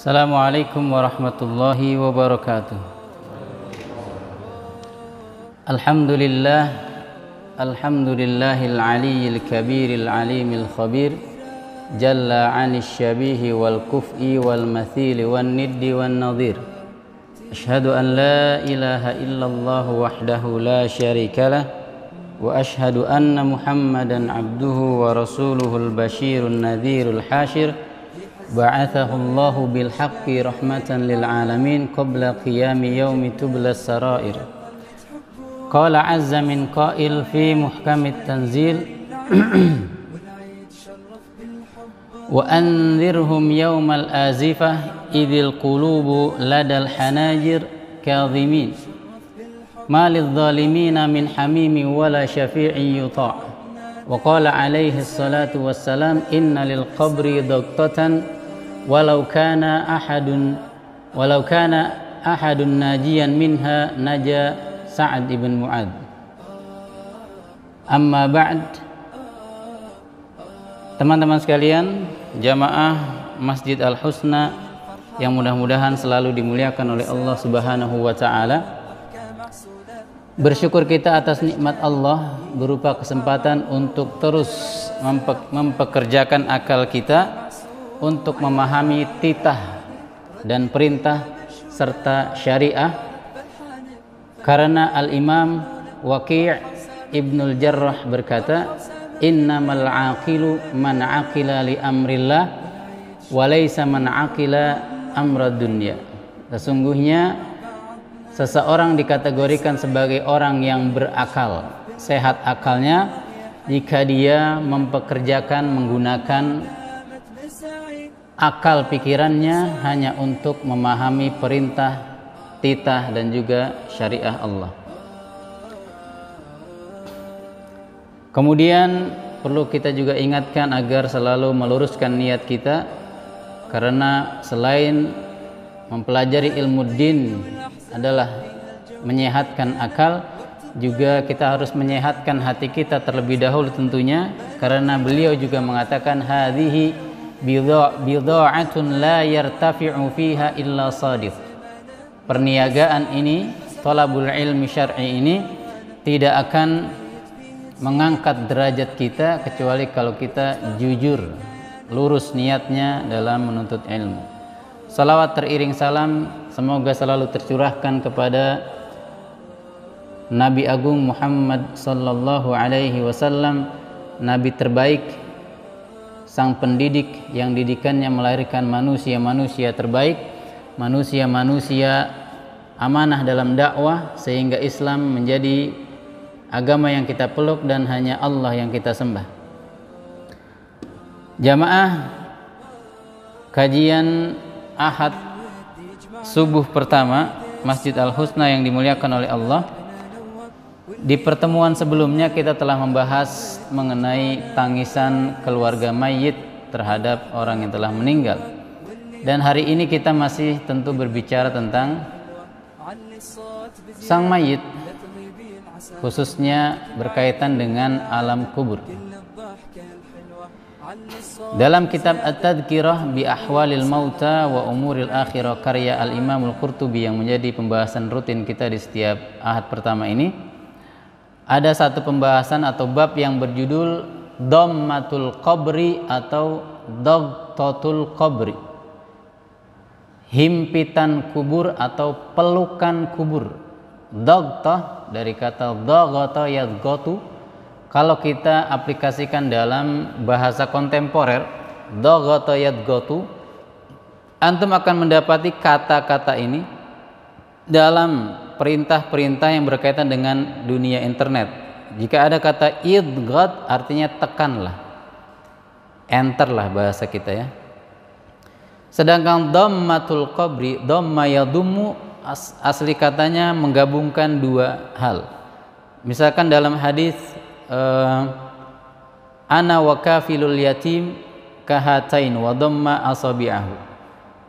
Assalamualaikum warahmatullahi wabarakatuh. Alhamdulillahil aliyyil kabiril alimil khabir, jalla 'anil syabihi wal kuf'i wal mathili wan niddi wan nadhir. Asyhadu an la ilaha illallah wahdahu la syarikalah wa asyhadu anna Muhammadan abduhu wa rasuluhul basyirun nadhirul hasyir. Ba'athahu Allahu bil haqqi rahmatan lil alamin qabla qiyami yaumi tublas sarair. Qala azza min qail fi muhkamit tanzil wa anzirhum yawmal azifah idil qulubu ladal hanajir kadhimin ma lidh dhalimina min hamimi wala syafi'in yuta'. Wa qala alaihi salatu wassalam inna lil qabri daqtatan walau kana ahadun najiyan minha naja Sa'ad ibn Mu'ad. Amma ba'd, teman-teman sekalian, jamaah Masjid Al-Husna yang mudah-mudahan selalu dimuliakan oleh Allah Subhanahu wa taala. Bersyukur kita atas nikmat Allah berupa kesempatan untuk terus mempekerjakan akal kita untuk memahami titah dan perintah serta syariah, karena Al-Imam Waqi' Ibnul Jarrah berkata, innamal aqilu man aqila li amrillah wa laysa man aqila amrad dunya. Sesungguhnya seseorang dikategorikan sebagai orang yang berakal, sehat akalnya jika dia mempekerjakan menggunakan akal pikirannya hanya untuk memahami perintah, titah dan juga syariah Allah. Kemudian perlu kita juga ingatkan agar selalu meluruskan niat kita, karena selain mempelajari ilmu din adalah menyehatkan akal, juga kita harus menyehatkan hati kita terlebih dahulu tentunya, karena beliau juga mengatakan hadhihi bidha'atun la yartafi'u fiha illa sadiq. Perniagaan ini, thalabul ilmi syar'i ini, tidak akan mengangkat derajat kita kecuali kalau kita jujur, lurus niatnya dalam menuntut ilmu. Salawat teriring salam semoga selalu tercurahkan kepada Nabi Agung Muhammad sallallahu alaihi wasallam, nabi terbaik, sang pendidik yang didikannya melahirkan manusia-manusia terbaik, manusia-manusia amanah dalam dakwah, sehingga Islam menjadi agama yang kita peluk dan hanya Allah yang kita sembah. Jamaah kajian Ahad subuh pertama Masjid Al-Husna yang dimuliakan oleh Allah. Di pertemuan sebelumnya kita telah membahas mengenai tangisan keluarga mayit terhadap orang yang telah meninggal. Dan hari ini kita masih tentu berbicara tentang sang mayit, khususnya berkaitan dengan alam kubur. Dalam kitab At-Tadhkirah bi Ahwalil Mauta wa Umuril Akhirah karya Al-Imam Al-Qurtubi yang menjadi pembahasan rutin kita di setiap Ahad pertama ini, ada satu pembahasan atau bab yang berjudul Dhammatul Qabri atau Dagtatul Qabri, himpitan kubur atau pelukan kubur. Dagtah dari kata daghata yadghatu. Kalau kita aplikasikan dalam bahasa kontemporer, daghata yadghatu, antum akan mendapati kata-kata ini dalam perintah-perintah yang berkaitan dengan dunia internet. Jika ada kata idghat, artinya tekanlah, enterlah bahasa kita ya. Sedangkan dhammatul qabri, dhamma yadummu, asli katanya menggabungkan dua hal. Misalkan dalam hadis ana wa kafilul yatim kahatain wa dhamma asabi'ahu,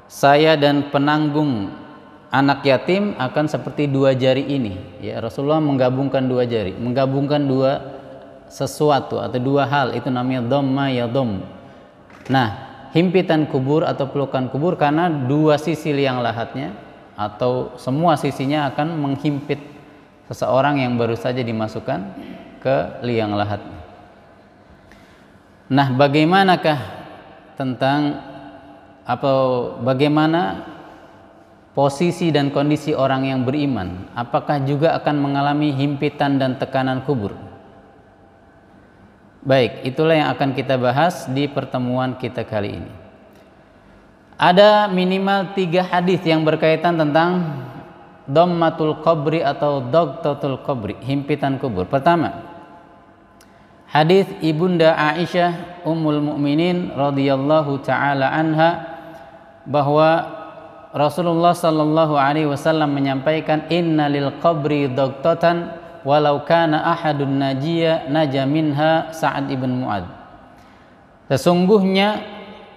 saya dan penanggung anak yatim akan seperti dua jari ini. Ya, Rasulullah menggabungkan dua jari, menggabungkan dua sesuatu atau dua hal, itu namanya dhamma ya dhamm. Nah, himpitan kubur atau pelukan kubur karena dua sisi liang lahatnya atau semua sisinya akan menghimpit seseorang yang baru saja dimasukkan ke liang lahat. Nah, bagaimanakah tentang bagaimana posisi dan kondisi orang yang beriman? Apakah juga akan mengalami himpitan dan tekanan kubur? Baik, itulah yang akan kita bahas di pertemuan kita kali ini. Ada minimal 3 hadis yang berkaitan tentang dhammatul qabri atau dagtatul qabri, himpitan kubur. Pertama, hadis Ibunda Aisyah Ummul Mukminin radhiyallahu taala anha bahwa Rasulullah sallallahu alaihi wasallam menyampaikan, innalil qabri dagtatan walau kana ahadun naja minha Sa'ad ibn Mu'ad. Sesungguhnya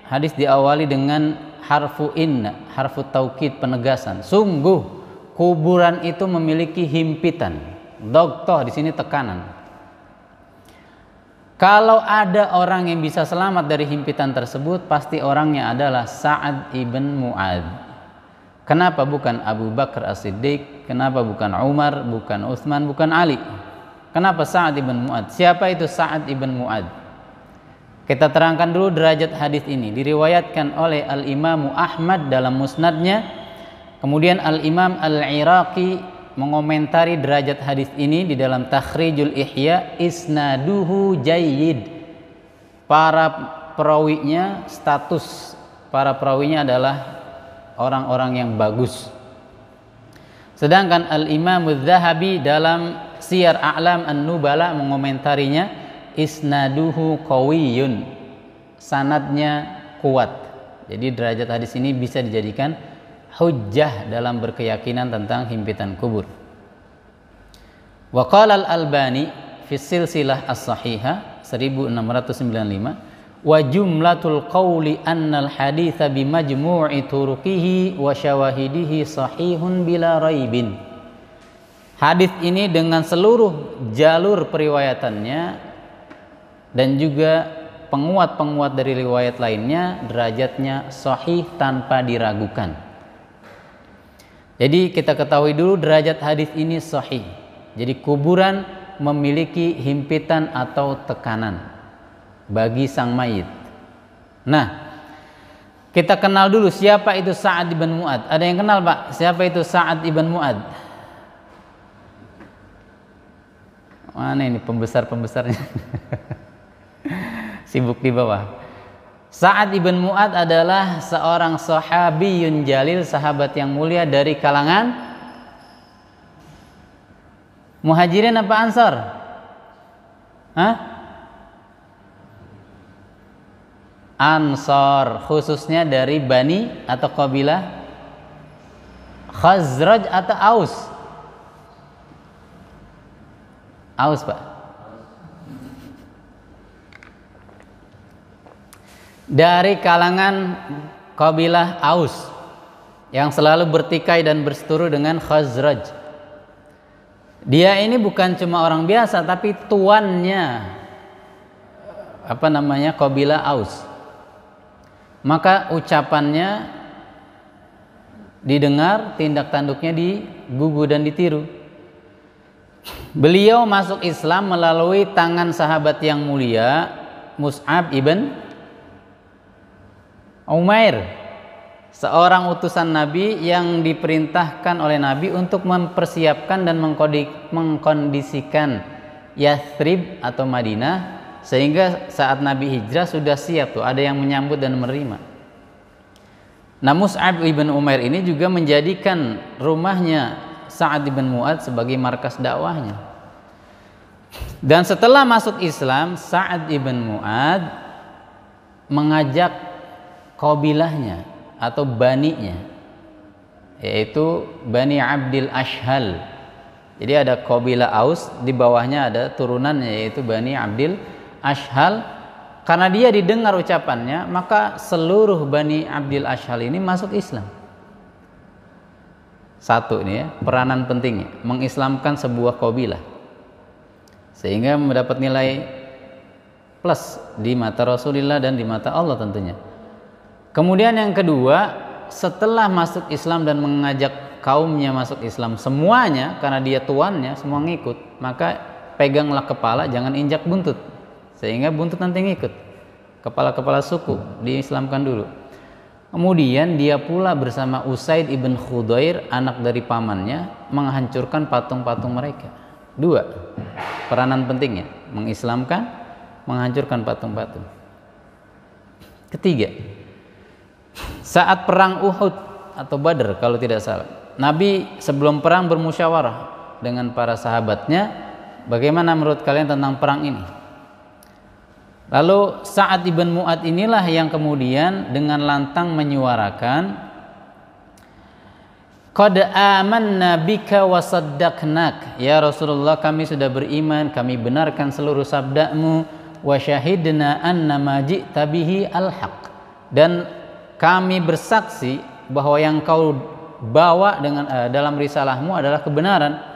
hadis diawali dengan harfu inna, harfu taukid, penegasan. Sungguh kuburan itu memiliki himpitan. Dagtah di sini tekanan. Kalau ada orang yang bisa selamat dari himpitan tersebut, pasti orangnya adalah Sa'ad ibn Mu'ad. Kenapa bukan Abu Bakar As-Siddiq? Kenapa bukan Umar, bukan Utsman, bukan Ali? Kenapa Sa'ad ibn Mu'ad? Siapa itu Sa'ad ibn Mu'ad? Kita terangkan dulu derajat hadis ini. Diriwayatkan oleh Al-Imam Ahmad dalam musnadnya. Kemudian Al-Imam Al-Iraqi mengomentari derajat hadis ini di dalam Takhrijul Ihya, isnaduhu jayyid. Para perawinya, status para perawinya adalah orang-orang yang bagus. Sedangkan Al-Imam Az-Zahabi dalam Siyar A'lam An-Nubala mengomentarinya, isnaduhu qawiyyun, sanadnya kuat. Jadi derajat hadis ini bisa dijadikan hujjah dalam berkeyakinan tentang himpitan kubur. Wa qala Al-Albani fi Silsilah As-Sahihah 1695, wa jumlatul qawli annal haditha bimajmu'i turuqihi wa syawahidihi sahihun bila raibin. Hadis ini dengan seluruh jalur periwayatannya dan juga penguat-penguat dari riwayat lainnya, derajatnya sahih tanpa diragukan. Jadi kita ketahui dulu derajat hadis ini sahih. Jadi kuburan memiliki himpitan atau tekanan bagi sang mayit. Nah, kita kenal dulu siapa itu Sa'ad ibn Mu'ad. Ada yang kenal, Pak? Siapa itu Sa'ad ibn Mu'ad? Mana ini pembesar-pembesarnya? Sibuk di bawah. Sa'ad ibn Mu'ad adalah seorang sahabiyun jalil, sahabat yang mulia dari kalangan Muhajirin apa Ansar? Hah? Ansar, khususnya dari Bani atau kabilah Khazraj atau Aus? Aus, Pak. Dari kalangan kabilah Aus yang selalu bertikai dan berseteru dengan Khazraj. Dia ini bukan cuma orang biasa, tapi tuannya kabilah Aus. Maka ucapannya didengar, tindak tanduknya digugu dan ditiru. Beliau masuk Islam melalui tangan sahabat yang mulia Mus'ab ibn Umair, seorang utusan Nabi yang diperintahkan oleh Nabi untuk mempersiapkan dan mengkondisikan Yathrib atau Madinah, sehingga saat Nabi hijrah sudah siap tuh, ada yang menyambut dan menerima. Nah, Mus'ab ibn Umair ini juga menjadikan rumahnya Sa'ad ibn Mu'ad sebagai markas dakwahnya. Dan setelah masuk Islam, Sa'ad ibn Mu'ad mengajak kabilahnya atau baninya, yaitu Bani Abdil Ashhal. Jadi ada kabilah Aus, di bawahnya ada turunannya yaitu Bani Abdil Ashhal. Karena dia didengar ucapannya, maka seluruh Bani Abdil Ashhal ini masuk Islam. Satu ini ya, peranan pentingnya mengislamkan sebuah kabilah, sehingga mendapat nilai plus di mata Rasulullah dan di mata Allah tentunya. Kemudian yang kedua, setelah masuk Islam dan mengajak kaumnya masuk Islam semuanya, karena dia tuannya, semua ngikut, maka peganglah kepala, jangan injak buntut, sehingga buntut nanti ngikut. Kepala-kepala suku diislamkan dulu. Kemudian dia pula bersama Usaid ibn Khudair, anak dari pamannya, menghancurkan patung-patung mereka. Dua peranan pentingnya, mengislamkan, menghancurkan patung-patung. Ketiga, saat perang Uhud atau Badar kalau tidak salah, Nabi sebelum perang bermusyawarah dengan para sahabatnya, bagaimana menurut kalian tentang perang ini? Lalu Sa'ad ibn Mu'ad inilah yang kemudian dengan lantang menyuarakan, qad amanna bika wa saddaqnak, ya Rasulullah, kami sudah beriman, kami benarkan seluruh sabdamu, wa syahidna anna ma ji'ta bihi al-haq, dan kami bersaksi bahwa yang kau bawa dengan dalam risalahmu adalah kebenaran.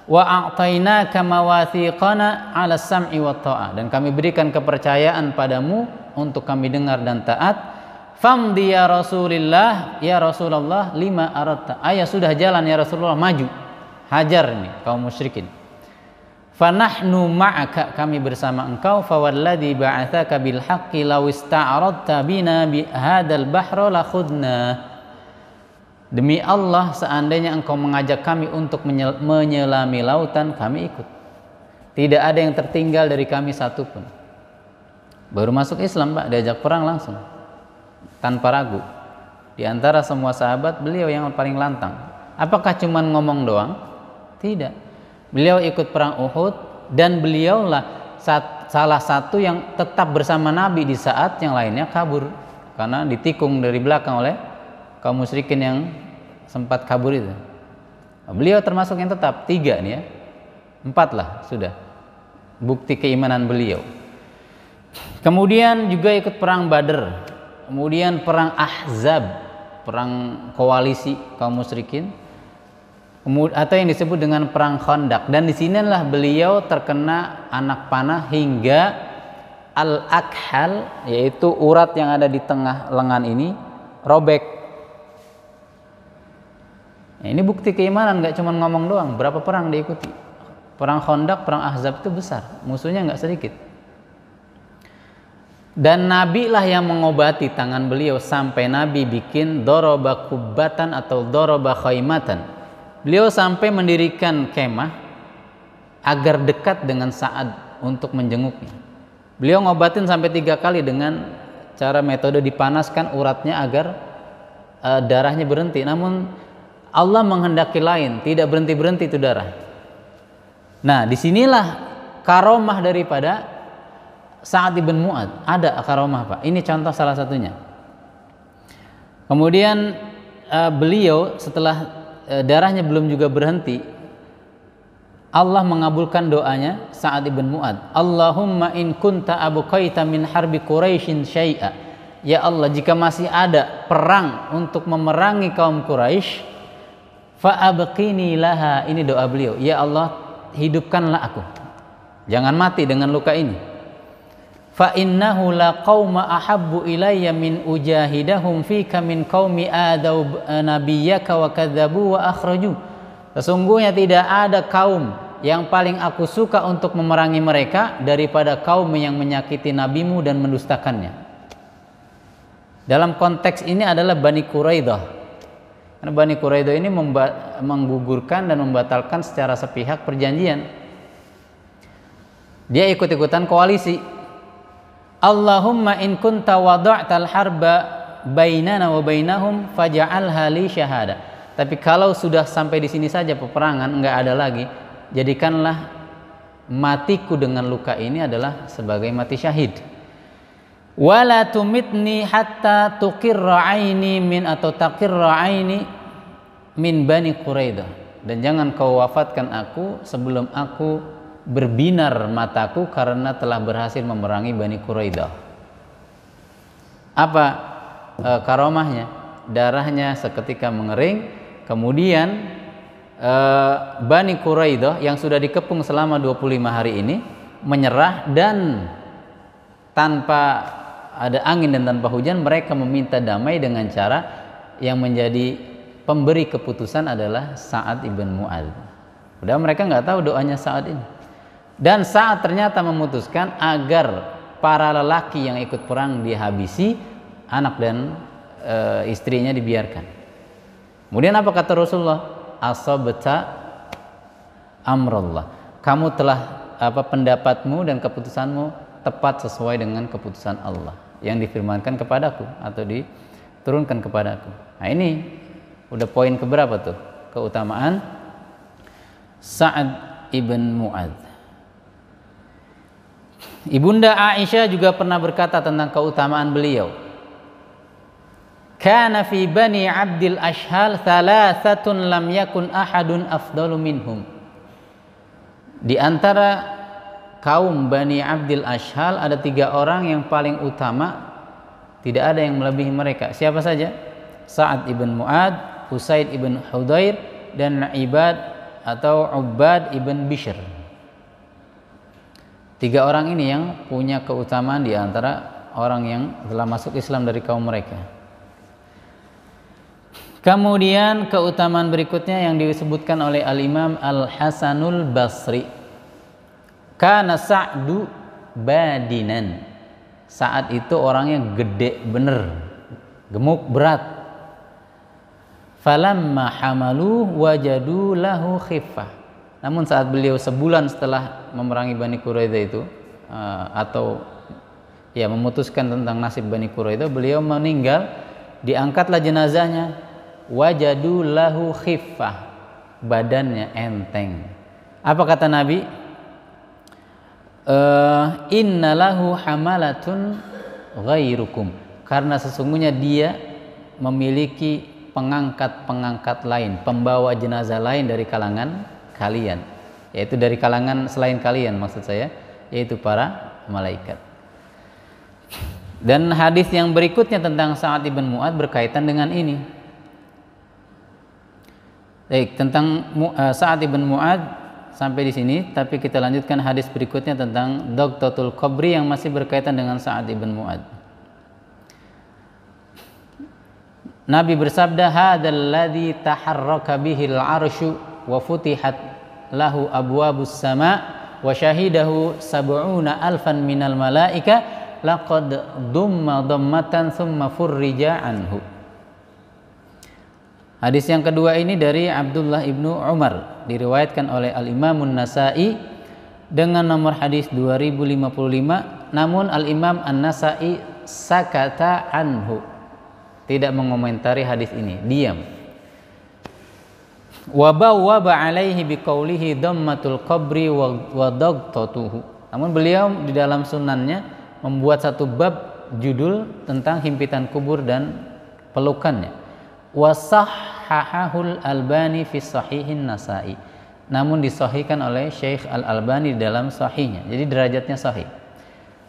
Wa a'tainaka mawathiqana 'ala sam'i wa ta'ah, dan kami berikan kepercayaan padamu untuk kami dengar dan taat. Famdi ya Rasulillah, ya Rasulullah, lima aratta, ayah sudah jalan ya Rasulullah, maju, hajar ini kaum musyrikin. Fanahnu ma'aka, kami bersama engkau. Fawalladzi ba'atsaka bil haqqi law ista'radta bina bi hadzal bahra la khudna, demi Allah, seandainya engkau mengajak kami untuk menyelami lautan, kami ikut. Tidak ada yang tertinggal dari kami satupun. Baru masuk Islam, Pak, diajak perang langsung, tanpa ragu. Di antara semua sahabat, beliau yang paling lantang. Apakah cuma ngomong doang? Tidak. Beliau ikut perang Uhud, dan beliaulah salah satu yang tetap bersama Nabi di saat yang lainnya kabur, karena ditikung dari belakang oleh kaum musyrikin yang sempat kabur itu. Beliau termasuk yang tetap, 3 nih ya, 4 lah sudah bukti keimanan beliau. Kemudian juga ikut perang Badar, kemudian perang Ahzab, perang koalisi kaum musyrikin, atau yang disebut dengan perang Khandaq. Dan disinilah beliau terkena anak panah hingga al-akhal, yaitu urat yang ada di tengah lengan ini robek. Nah, ini bukti keimanan, nggak cuma ngomong doang. Berapa perang diikuti? Perang Khandaq, perang Ahzab itu besar, musuhnya nggak sedikit. Dan Nabi lah yang mengobati tangan beliau sampai Nabi bikin doroba kubatan atau doroba khaymatan. Beliau sampai mendirikan kemah agar dekat dengan Sa'ad untuk menjenguknya. Beliau ngobatin sampai 3 kali dengan cara metode dipanaskan uratnya agar darahnya berhenti. Namun Allah menghendaki lain, tidak berhenti-berhenti itu darah. Nah, disinilah karomah daripada Sa'ad ibn Mu'ad. Ada karomah, Pak. Ini contoh salah satunya. Kemudian beliau setelah darahnya belum juga berhenti, Allah mengabulkan doanya Sa'ad ibn Mu'ad. Allahumma in kunta abqaita min harbi Quraisyin syai'a, ya Allah, jika masih ada perang untuk memerangi kaum Quraisy, fa'abqini laha, ini doa beliau, ya Allah, hidupkanlah aku, jangan mati dengan luka ini. Fa innahu la qauma ahabbu ilayya min ujahidahum fika min qaumi adaw nabiyyaka wa kadzabu wa akhraju, sesungguhnya tidak ada kaum yang paling aku suka untuk memerangi mereka daripada kaum yang menyakiti nabimu dan mendustakannya. Dalam konteks ini adalah Bani Quraidah, karena Bani Quraidah ini menggugurkan dan membatalkan secara sepihak perjanjian. Dia ikut-ikutan koalisi. Allahumma in kunta wada'tal harba bainana wa bainahum faj'alha li syahada. Tapi kalau sudah sampai di sini saja peperangan, enggak ada lagi, jadikanlah matiku dengan luka ini adalah sebagai mati syahid. Wala tumitni hatta tuqirra aini min atau taqirra aini min Bani Quraidah, dan jangan kau wafatkan aku sebelum aku berbinar mataku karena telah berhasil memerangi Bani Quraidah. Apa karomahnya? Darahnya seketika mengering. Kemudian Bani Quraidah yang sudah dikepung selama 25 hari ini menyerah, dan tanpa ada angin dan tanpa hujan, mereka meminta damai dengan cara yang menjadi pemberi keputusan adalah Sa'ad ibn Mu'adz. Udah mereka nggak tahu doanya Sa'ad ini. Dan Sa'ad ternyata memutuskan agar para lelaki yang ikut perang dihabisi, anak dan istrinya dibiarkan. Kemudian apa kata Rasulullah? Asabta amrullah. Kamu telah pendapatmu dan keputusanmu tepat sesuai dengan keputusan Allah yang difirmankan kepadaku atau diturunkan kepadaku. Nah, ini udah poin keberapa tuh? Keutamaan Sa'ad ibn Mu'adz. Ibunda Aisyah juga pernah berkata tentang keutamaan beliau. Kana fi bani Abdil Ashhal thalathatun lam yakun ahadun afdalu minhum. Di antara kaum Bani Abdil Ashhal ada 3 orang yang paling utama, tidak ada yang melebihi mereka. Siapa saja? Sa'ad ibn Mu'adz, Usaid ibn Hudayr, dan Ibad atau Ubbad ibn Bishr. 3 orang ini yang punya keutamaan di antara orang yang telah masuk Islam dari kaum mereka. Kemudian keutamaan berikutnya yang disebutkan oleh Al-Imam Al-Hasanul Basri. Kana Sa'du badinan. Sa'ad itu orangnya gede bener, gemuk berat. Falamma hamalu wajadu lahu khiffah. Namun saat beliau sebulan setelah memerangi Bani Quraidah itu atau ya memutuskan tentang nasib Bani Quraidah, beliau meninggal, diangkatlah jenazahnya. Wajadu lahu khiffah. Badannya enteng. Apa kata Nabi? Inna lahu hamalatun ghairukum, karena sesungguhnya dia memiliki pengangkat-pengangkat lain, pembawa jenazah lain dari kalangan kalian, yaitu dari kalangan selain kalian, maksud saya, yaitu para malaikat. Dan hadis yang berikutnya tentang Sa'ad ibn Mu'adz berkaitan dengan ini. Baik, tentang Sa'ad ibn Mu'adz sampai di sini, tapi kita lanjutkan hadis berikutnya tentang Daqtatul Qabri yang masih berkaitan dengan Sa'ad ibn Mu'adz. Nabi bersabda, "Hadzal ladzi taharraka bihil 'arsyu wa futihat lahu abwabus sama' wa syahidahu sab'una alfan minal malaika laqad dumma dhammatan thumma furrija anhu." Hadis yang kedua ini dari Abdullah ibnu Umar, diriwayatkan oleh Al-Imamun Nasa'i dengan nomor hadis 2055, namun Al-Imam An-Nasa'i sakata anhu, tidak mengomentari hadis ini, diam. Wa bawwaba alaihi biqaulihi dhammatul qabri wa dagtatuhu. Namun beliau di dalam sunannya membuat satu bab judul tentang himpitan kubur dan pelukannya. Wasahhahul Albani fi sahihin Nasa'i, namun disahihkan oleh Syekh Al-Albani dalam sahihnya, jadi derajatnya sahih.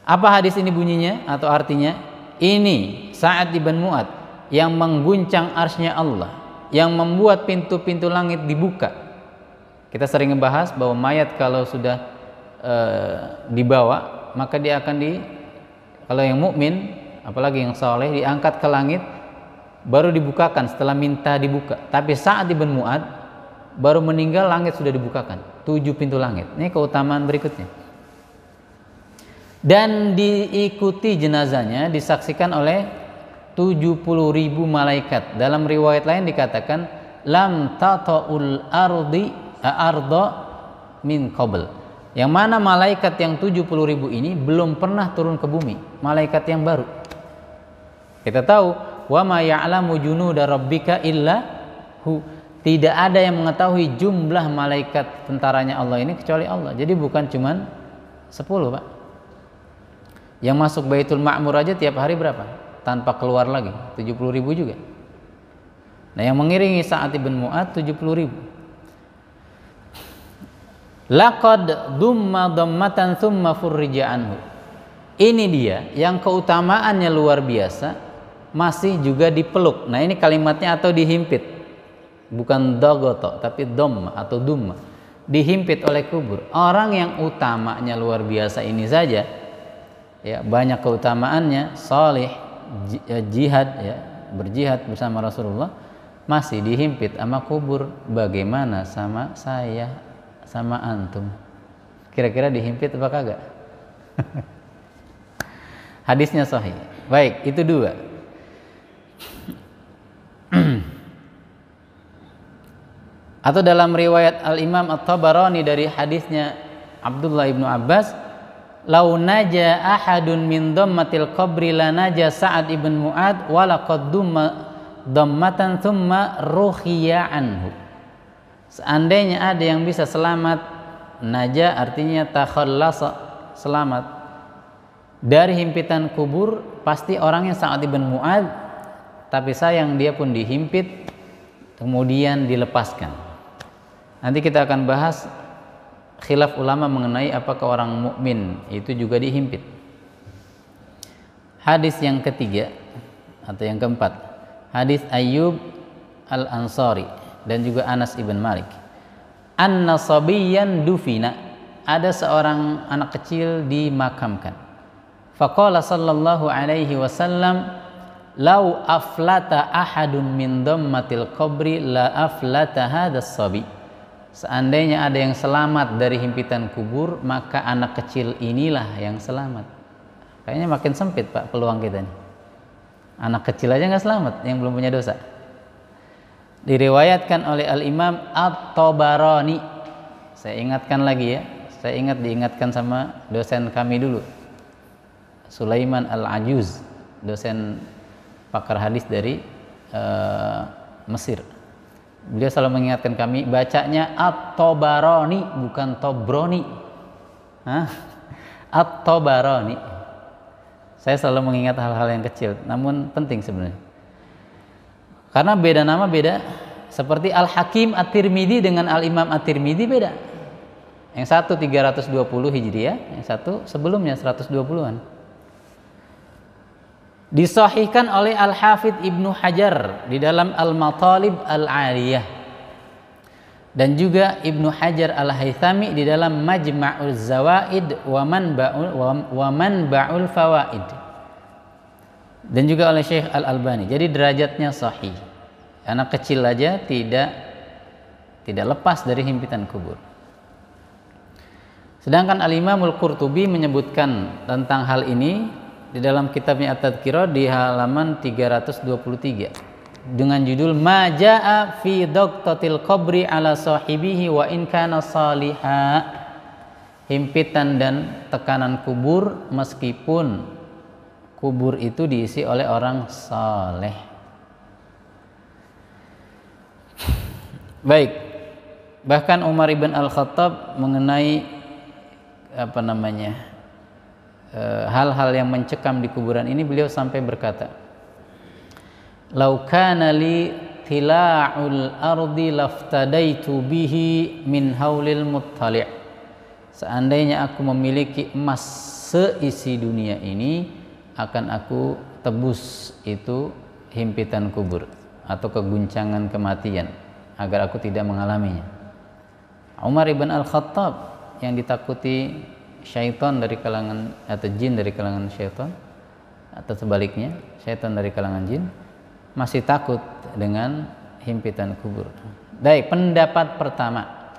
Apa hadis ini bunyinya atau artinya? Ini Sa'ad ibn Mu'adz yang mengguncang arsy-Nya Allah, yang membuat pintu-pintu langit dibuka. Kita sering membahas bahwa mayat kalau sudah dibawa, maka dia akan kalau yang mukmin, apalagi yang saleh, diangkat ke langit, baru dibukakan setelah minta dibuka. Tapi Sa'ad ibn Mu'adz baru meninggal, langit sudah dibukakan, 7 pintu langit. Ini keutamaan berikutnya. Dan diikuti jenazahnya disaksikan oleh 70.000 malaikat. Dalam riwayat lain dikatakan lam tata'ul arda min qabl, yang mana malaikat yang 70.000 ini belum pernah turun ke bumi, malaikat yang baru. Kita tahu wa ma ya'lamu junuda rabbika illa hu, tidak ada yang mengetahui jumlah malaikat tentaranya Allah ini kecuali Allah. Jadi bukan cuman 10, Pak. Yang masuk Baitul Ma'mur aja tiap hari berapa? Tanpa keluar lagi, 70.000 juga. Nah, yang mengiringi Sa'ad ibn Mu'adz 70.000. Laqad dumma dhammatan thumma furrija anhu. Ini dia yang keutamaannya luar biasa, masih juga dipeluk. Nah, ini kalimatnya atau dihimpit, bukan dogoto tapi dom atau dumma, dihimpit oleh kubur. Orang yang utamanya luar biasa ini saja ya, banyak keutamaannya, salih, jihad ya, berjihad bersama Rasulullah, masih dihimpit sama kubur. Bagaimana sama saya, sama antum? Kira-kira dihimpit apa kagak? Hadisnya sahih. Baik, itu dua. Atau dalam riwayat Al-Imam At-Tabarani dari hadisnya Abdullah ibnu Abbas, lau naja ahadun min dhammatil qabri la naja Sa'ad ibn Mu'ad wa laqad dhammatan thumma ruhiya anhu. Seandainya ada yang bisa selamat, naja artinya takhallasa, selamat dari himpitan kubur, pasti orangnya Sa'ad ibn Mu'ad, tapi sayang dia pun dihimpit kemudian dilepaskan. Nanti kita akan bahas khilaf ulama mengenai apakah orang mukmin itu juga dihimpit. Hadis yang ketiga atau yang keempat, hadis Ayyub Al-Ansari dan juga Anas ibn Malik. Anna sabiyyan dufina, ada seorang anak kecil dimakamkan. Faqala sallallahu alaihi wasallam, lau aflata ahadun min dhammatil qabri la aflata hadas sabi. Seandainya ada yang selamat dari himpitan kubur, maka anak kecil inilah yang selamat. Kayaknya makin sempit Pak peluang kita nih. Anak kecil aja nggak selamat yang belum punya dosa. Diriwayatkan oleh Al-Imam At-Tabarani. Saya ingatkan lagi ya. Saya diingatkan sama dosen kami dulu, Sulaiman Al-Ajuz, dosen pakar hadis dari Mesir. Beliau selalu mengingatkan kami, bacanya At-Tabarani bukan Tobroni. At-Tabarani. Saya selalu mengingat hal-hal yang kecil, namun penting sebenarnya. Karena beda nama beda. Seperti Al-Hakim At-Tirmidzi dengan Al-Imam At-Tirmidzi beda. Yang satu 320 Hijriah, yang satu sebelumnya 120-an. Disahihkan oleh Al-Hafidz Ibnu Hajar di dalam Al-Matalib Al-Aliyah, dan juga Ibnu Hajar Al-Haythami di dalam Majma'uz Zawaid wa Manba'ul Fawaid, dan juga oleh Syekh Al-Albani. Jadi derajatnya sahih. Anak kecil aja tidak lepas dari himpitan kubur. Sedangkan Al-Imamul Qurtubi menyebutkan tentang hal ini di dalam kitabnya At-Tadhkirah di halaman 323 dengan judul Ma Jaa fi Daqtatil Qabri ala sahibihi wa in kana salihah. Himpitan dan tekanan kubur meskipun kubur itu diisi oleh orang saleh. Baik. Bahkan Umar ibn Al-Khattab mengenai hal-hal yang mencekam di kuburan ini, beliau sampai berkata, lau kana li tila'ul ardi laftadaitu bihi min haulil muttali'. Seandainya aku memiliki emas seisi dunia ini, akan aku tebus itu himpitan kubur atau keguncangan kematian agar aku tidak mengalaminya. Umar ibn Al-Khattab yang ditakuti syaitan dari kalangan atau jin dari kalangan syaitan, atau sebaliknya syaitan dari kalangan jin, masih takut dengan himpitan kubur. Baik, pendapat pertama,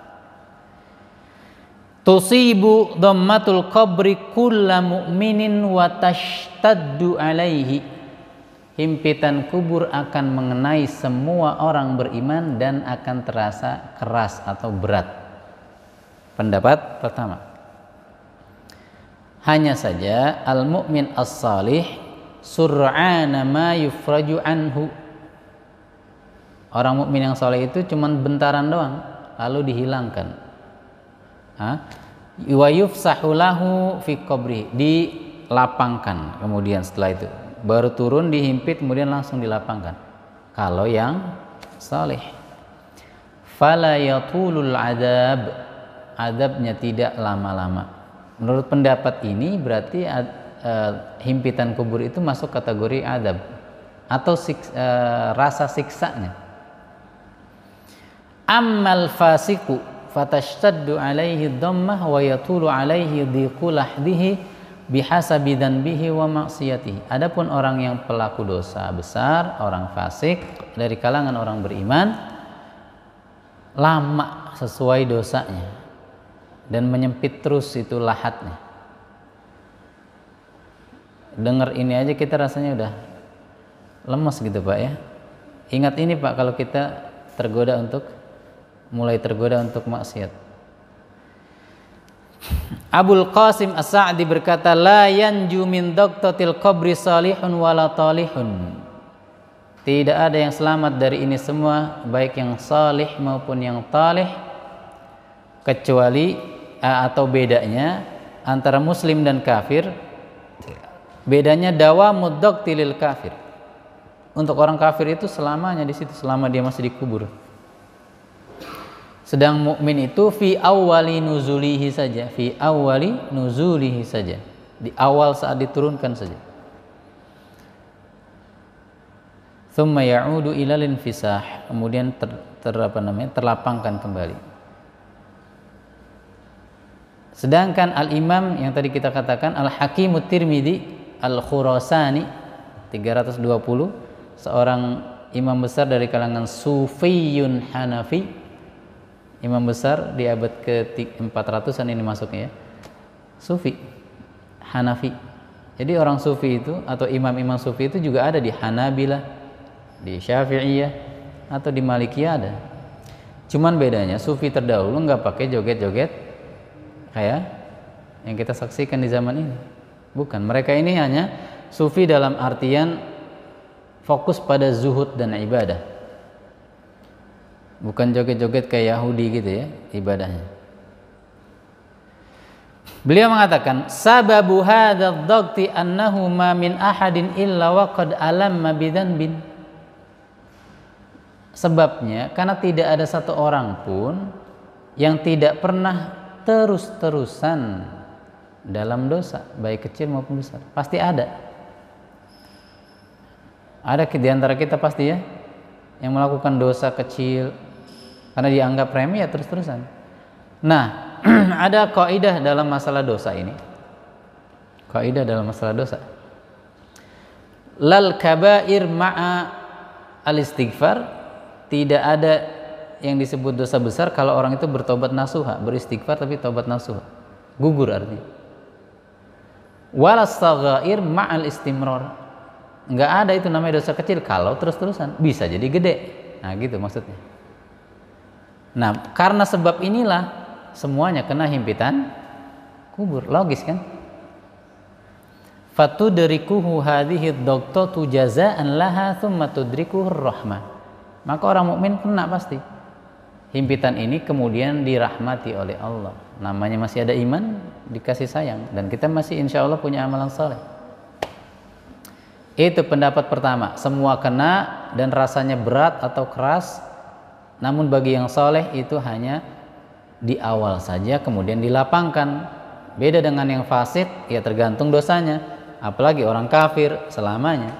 tusibu dhammatul qabri kulla mu'minin wa tashtaddu alaihi. Himpitan kubur akan mengenai semua orang beriman dan akan terasa keras atau berat. Pendapat pertama. Hanya saja al-mu'min as-salih sur'ana ma yufraju anhu. Orang mukmin yang saleh itu cuman bentaran doang lalu dihilangkan. Wa yufsahu lahu fi qabri, dilapangkan kemudian setelah itu. Baru turun dihimpit kemudian langsung dilapangkan. Kalau yang saleh. Fala yatulul adab, adabnya tidak lama-lama. Menurut pendapat ini berarti himpitan kubur itu masuk kategori adab atau rasa siksanya. Ammal fasiku fatashtaddu alaihi dhammah wa yatulu alaihi dhiqu lahdihi bihasabi dzanbihi wa maksiyatihi. Adapun orang yang pelaku dosa besar, orang fasik dari kalangan orang beriman, lama sesuai dosanya dan menyempit terus itu lahatnya. Dengar ini aja kita rasanya udah lemas gitu Pak ya. Ingat ini Pak kalau kita mulai tergoda untuk maksiat. Abul Qasim As-Sa'di berkata, la yanju min daqtatil qabri salihun wala talihun. Tidak ada yang selamat dari ini semua, baik yang salih maupun yang talih, kecuali atau bedanya antara muslim dan kafir. Bedanya dawamud daqtilil kafir. Untuk orang kafir itu selamanya di situ, selama dia masih dikubur. Sedang mukmin itu fi awwali nuzulihi saja, di awal saat diturunkan saja. Tsumma ya'udu ilal infisah, kemudian terlapangkan kembali. Sedangkan al-Imam yang tadi kita katakan Al-Hakimut Tirmidzi Al-Khurasani 320, seorang imam besar dari kalangan Sufiyun Hanafi, imam besar di abad ke-400-an ini masuknya ya, Sufi Hanafi. Jadi orang Sufi itu atau imam-imam Sufi itu juga ada di Hanabilah, di Syafi'iyah atau di Malikiyah ada. Cuman bedanya Sufi terdahulu nggak pakai joget-joget kayak yang kita saksikan di zaman ini. Bukan, mereka ini hanya Sufi dalam artian fokus pada zuhud dan ibadah. Bukan joget-joget kayak Yahudi gitu ya ibadahnya. Beliau mengatakan, sababu hadzal dhaqti annahu ma min ahadin illa waqad alamma bidzanbin. Sebabnya karena tidak ada satu orang pun yang tidak pernah terus-terusan dalam dosa, baik kecil maupun besar. Pasti ada. Ada di antara kita pasti ya yang melakukan dosa kecil karena dianggap remeh ya terus-terusan. Nah, ada kaidah dalam masalah dosa ini. Kaidah dalam masalah dosa. Lal kabair ma'a al-istighfar, tidak ada yang disebut dosa besar kalau orang itu bertobat nasuha, beristighfar tapi tobat nasuha. Gugur artinya. Walas saghair ma'al istimrar. Enggak ada itu namanya dosa kecil kalau terus-terusan, bisa jadi gede. Nah, gitu maksudnya. Nah, karena sebab inilah semuanya kena himpitan kubur, logis kan? Fatudrikuhu hadhihi ad-daqtatu jazaa'an laha thumma tudrikuhu ar-rahmah. Maka orang mukmin kena pasti. Himpitan ini kemudian dirahmati oleh Allah. Namanya masih ada iman, dikasih sayang, dan kita masih insya Allah punya amalan saleh. Itu pendapat pertama, semua kena dan rasanya berat atau keras. Namun bagi yang saleh itu hanya di awal saja, kemudian dilapangkan. Beda dengan yang fasik, ya tergantung dosanya. Apalagi orang kafir selamanya.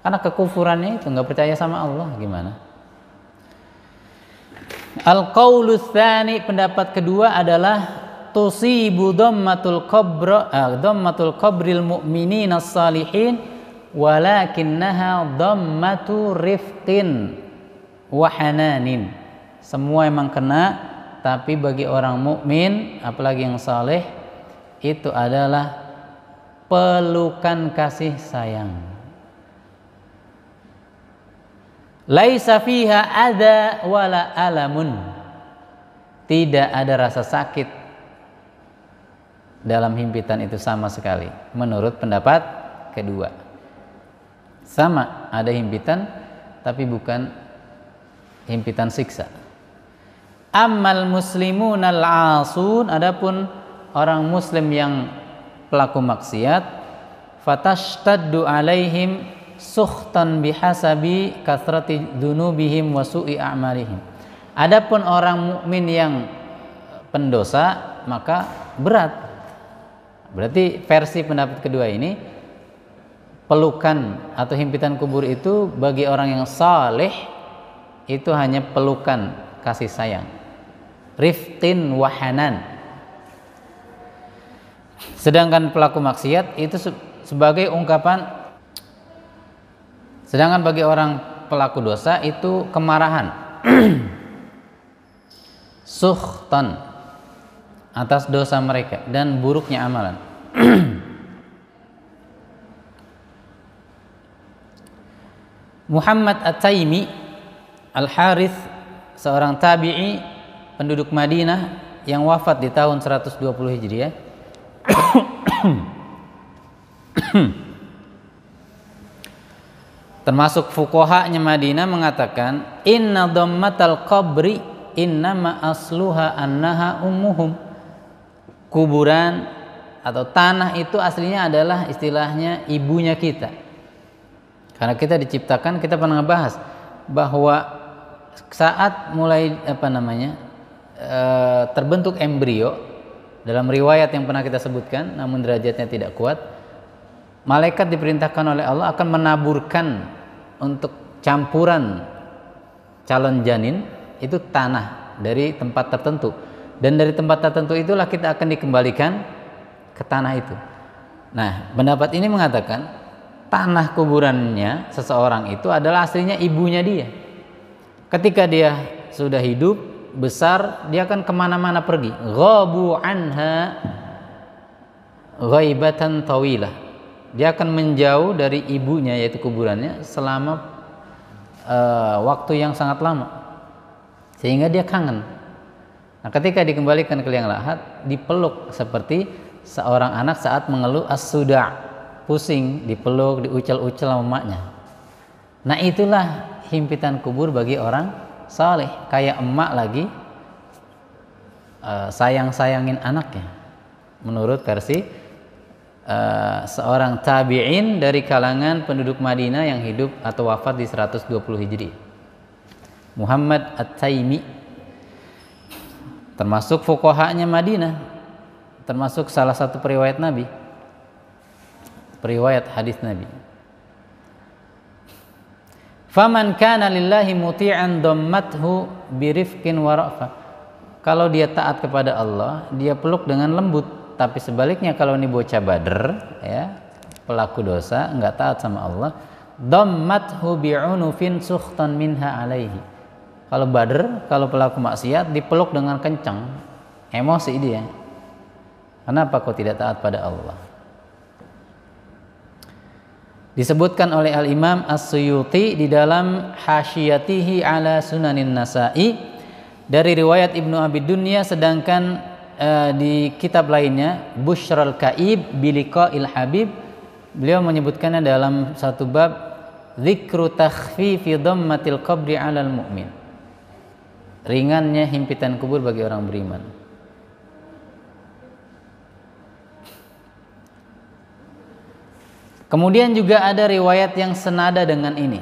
Karena kekufurannya itu nggak percaya sama Allah, gimana? Al-qaulu tsani, pendapat kedua adalah tusibu dhammatul qabril mu'minina as-salihin walakinnaha dhammatu rifqin wa hananin. Semua emang kena, tapi bagi orang mukmin apalagi yang saleh itu adalah pelukan kasih sayang. Laisa fiha adza wala alamun. Tidak ada rasa sakit dalam himpitan itu sama sekali. Menurut pendapat kedua. Sama, ada himpitan tapi bukan himpitan siksa. Ammal muslimun al-asun, adapun orang muslim yang pelaku maksiat, fatashtaddu alaihim sukhtan bihasabi kathrati dzunubihim wa su'i a'malihim. Adapun orang mukmin yang pendosa maka berat. Berarti versi pendapat kedua ini, pelukan atau himpitan kubur itu bagi orang yang saleh itu hanya pelukan kasih sayang, rifqin wa hanan. Sedangkan pelaku maksiat itu sebagai ungkapan, sedangkan bagi orang pelaku dosa itu kemarahan, sukhtan atas dosa mereka dan buruknya amalan. Muhammad At-Taimi Al-Harith, seorang tabi'i penduduk Madinah yang wafat di tahun 120 Hijriah, termasuk fuqahanya Madinah, mengatakan inna dhammatal qabri innama asluha annaha ummuhum. Kuburan atau tanah itu aslinya adalah istilahnya ibunya kita. Karena kita diciptakan, kita pernah ngebahas bahwa saat mulai terbentuk embrio, dalam riwayat yang pernah kita sebutkan namun derajatnya tidak kuat, malaikat diperintahkan oleh Allah akan menaburkan untuk campuran calon janin itu tanah dari tempat tertentu, dan dari tempat tertentu itulah kita akan dikembalikan ke tanah itu. Nah, pendapat ini mengatakan tanah kuburannya seseorang itu adalah aslinya ibunya dia. Ketika dia sudah hidup besar, dia akan kemana-mana pergi. Ghabu anha ghaibatan tawilah. Dia akan menjauh dari ibunya, yaitu kuburannya, selama waktu yang sangat lama, sehingga dia kangen. Nah, ketika dikembalikan ke liang lahat, dipeluk seperti seorang anak saat mengeluh as-suda', pusing, dipeluk, diucel-ucel sama emaknya. Nah, itulah himpitan kubur bagi orang saleh. Kayak emak lagi sayang-sayangin anaknya, menurut versi seorang tabi'in dari kalangan penduduk Madinah yang hidup atau wafat di 120 Hijri, Muhammad At-Taimi, termasuk fuqahanya Madinah, termasuk salah satu periwayat Nabi, periwayat hadis Nabi. Faman kana lillahi muti'an dhammathu birifqin wa ra'fa. Kalau dia taat kepada Allah, dia peluk dengan lembut. Tapi sebaliknya kalau ini bocah badr, ya, pelaku dosa, enggak taat sama Allah, dhammathu bi'unufin sukhtan minha alaihi. Kalau badr, kalau pelaku maksiat, dipeluk dengan kencang, emosi dia. Kenapa kau tidak taat pada Allah? Disebutkan oleh Al-Imam As-Suyuti di dalam Hasyiyatihi ala Sunanin Nasa'i dari riwayat Ibnu Abi Dunya, sedangkan di kitab lainnya Busyral Kaib biliqa'il Habib, beliau menyebutkannya dalam satu bab Dzikru takhfifi dhammatil qabri 'alal mu'min, ringannya himpitan kubur bagi orang beriman. Kemudian juga ada riwayat yang senada dengan ini,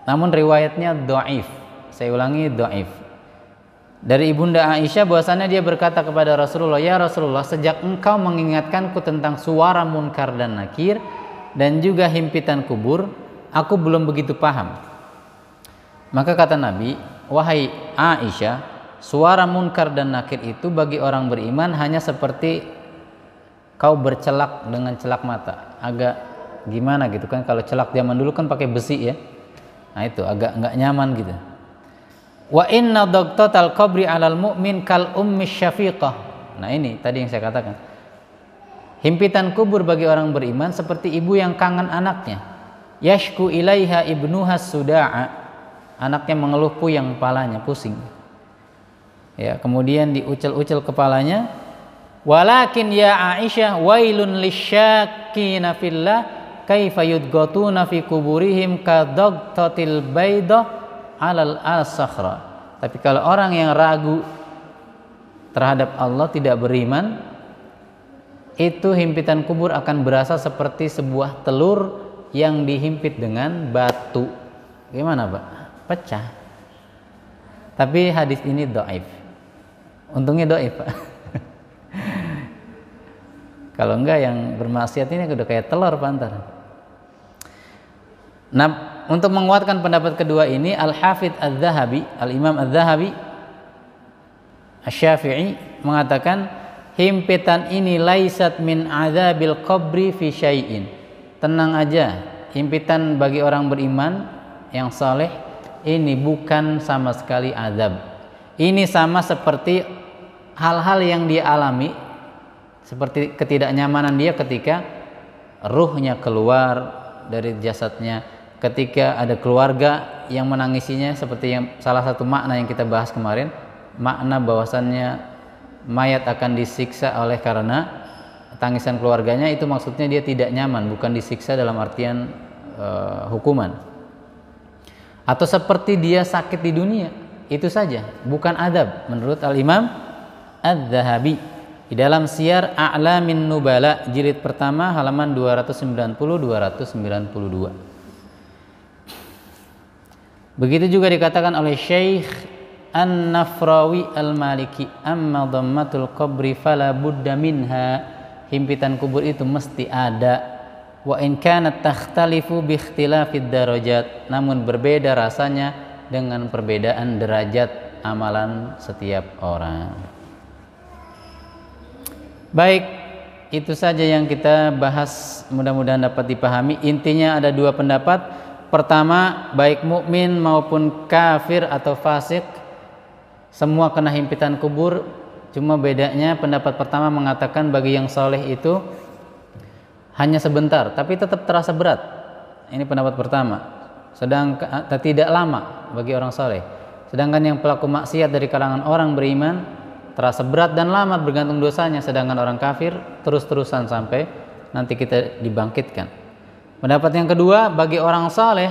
namun riwayatnya dhaif. Saya ulangi, dhaif. Dari Ibunda Aisyah bahwasannya dia berkata kepada Rasulullah, "Ya Rasulullah, sejak engkau mengingatkanku tentang suara munkar dan nakir dan juga himpitan kubur, aku belum begitu paham." Maka kata Nabi, "Wahai Aisyah, suara munkar dan nakir itu bagi orang beriman hanya seperti kau bercelak dengan celak mata." Agak gimana gitu kan, kalau celak zaman dulu kan pakai besi ya. Nah, itu agak enggak nyaman gitu. Wa inna daqtatal qabri 'alal mu'min kal ummi syafiqah. Nah, ini tadi yang saya katakan. Himpitan kubur bagi orang beriman seperti ibu yang kangen anaknya. Yashku ilaiha ibnuha suda'a. Anaknya mengeluh puyeng kepalanya, pusing. Ya, kemudian diucel-ucel kepalanya. Walakin ya Aisyah wailun lisyakina fillah kaifa yudghatuna fi kuburihim kadaqtatil bayda 'alal as-sakhra. Tapi kalau orang yang ragu terhadap Allah, tidak beriman, itu himpitan kubur akan berasa seperti sebuah telur yang dihimpit dengan batu. Gimana, Pak? Pecah. Tapi hadis ini dhaif. Untungnya dhaif, Pak. Kalau enggak, yang bermaksiat ini udah kayak telur pantar. Nah, untuk menguatkan pendapat kedua ini, Al-Hafidz Adz-Dzahabi, Al-Imam Adz-Dzahabi Asy-Syafi'i mengatakan himpitan ini laisat min adzabil qabri fi syai'in. Tenang aja, himpitan bagi orang beriman yang saleh ini bukan sama sekali azab. Ini sama seperti hal-hal yang dia alami, seperti ketidaknyamanan dia ketika ruhnya keluar dari jasadnya, ketika ada keluarga yang menangisinya, seperti yang salah satu makna yang kita bahas kemarin, makna bahwasannya mayat akan disiksa oleh karena tangisan keluarganya, itu maksudnya dia tidak nyaman, bukan disiksa dalam artian hukuman. Atau seperti dia sakit di dunia, itu saja, bukan adab menurut Al-Imam Adz-Dzahabi di dalam Siyar A'lamin Nubala jilid pertama halaman 290-292. Begitu juga dikatakan oleh Syekh An-Nafrawi Al-Maliki, amma dhammatul qabri fala budda minha. Himpitan kubur itu mesti ada. Wa in kanat takhtalifu bi ikhtilafid darajat, namun berbeda rasanya dengan perbedaan derajat amalan setiap orang. Baik, itu saja yang kita bahas, mudah-mudahan dapat dipahami. Intinya ada dua pendapat. Pertama, baik mukmin maupun kafir atau fasik semua kena himpitan kubur. Cuma bedanya pendapat pertama mengatakan bagi yang soleh itu hanya sebentar, tapi tetap terasa berat. Ini pendapat pertama. Sedangkan tidak lama bagi orang soleh. Sedangkan yang pelaku maksiat dari kalangan orang beriman terasa berat dan lama bergantung dosanya. Sedangkan orang kafir terus-terusan sampai nanti kita dibangkitkan. Pendapat yang kedua bagi orang soleh,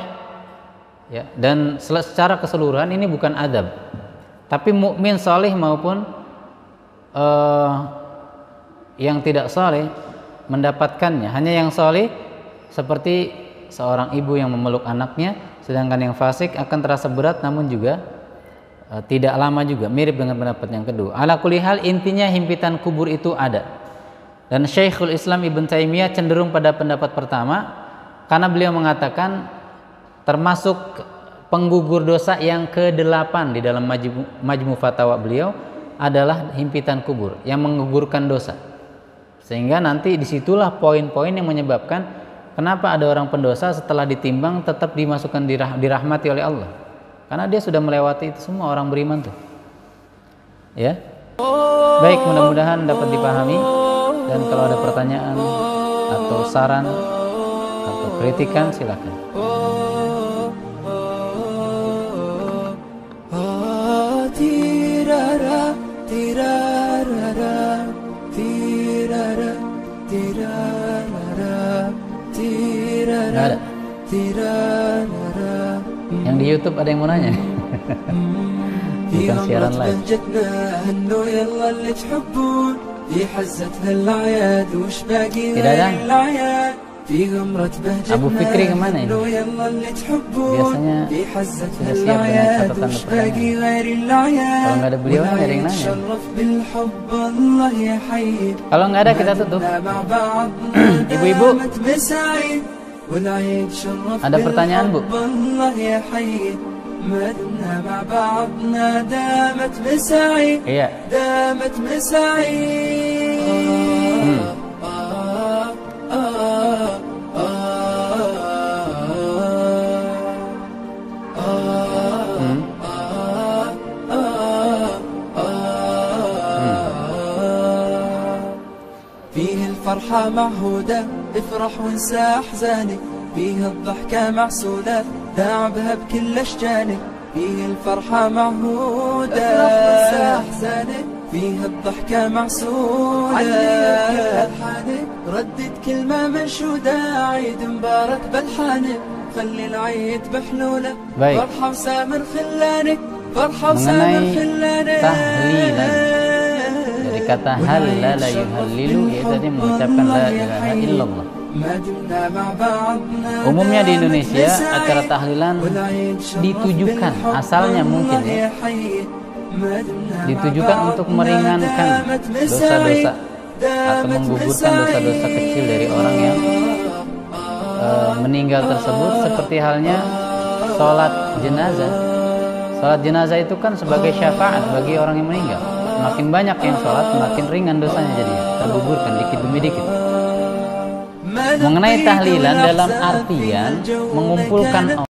ya, dan secara keseluruhan ini bukan adab, tapi mukmin soleh maupun yang tidak soleh mendapatkannya. Hanya yang soleh seperti seorang ibu yang memeluk anaknya, sedangkan yang fasik akan terasa berat namun juga tidak lama juga, mirip dengan pendapat yang kedua. Ala kulli hal, intinya himpitan kubur itu ada. Dan Syekhul Islam Ibn Taimiyah cenderung pada pendapat pertama karena beliau mengatakan termasuk penggugur dosa yang ke-8 di dalam Majmu' Fatawa beliau adalah himpitan kubur yang menggugurkan dosa. Sehingga nanti disitulah poin-poin yang menyebabkan kenapa ada orang pendosa setelah ditimbang tetap dimasukkan dirahmati oleh Allah. Karena dia sudah melewati itu semua, orang beriman tuh. Ya. Baik, mudah-mudahan dapat dipahami. Dan kalau ada pertanyaan atau saran atau kritikan silakan. Nggak ada. Yang di YouTube ada yang mau nanya? Bukan siaran live. Tidak ada. Abu Fikri kemana ini? Biasanya sudah siap dengan catatan pertanyaan. Kalau nggak ada beliau, nggak ada yang nanya. Kalau nggak ada, kita tutup. Ibu-ibu, ada pertanyaan, Bu? Iya. الفرحة معهودة افرح وانسى أحزانك فيها الضحكة معسولة داعبها بكل أشجانك فيه الفرحة معهودة افرح وانسى أحزانك فيها الضحكة معسولة عليك ألحانك ردد كلمة منشودة عيد مبارك بلحانك خلي العيد بحلولة فرحة وسامر خلانك فرحة وسامر خلانك. Dari kata halala yuhallilu, yaitu tadi mengucapkan la ilaha illallah. Umumnya di Indonesia acara tahlilan ditujukan, asalnya mungkin ya, ditujukan untuk meringankan dosa-dosa atau menggugurkan dosa-dosa kecil dari orang yang meninggal tersebut, seperti halnya sholat jenazah. Sholat jenazah itu kan sebagai syafaat bagi orang yang meninggal. makin banyak yang sholat, makin ringan dosanya, jadi tergugurkan dikit demi dikit. Mengenai tahlilan dalam artian mengumpulkan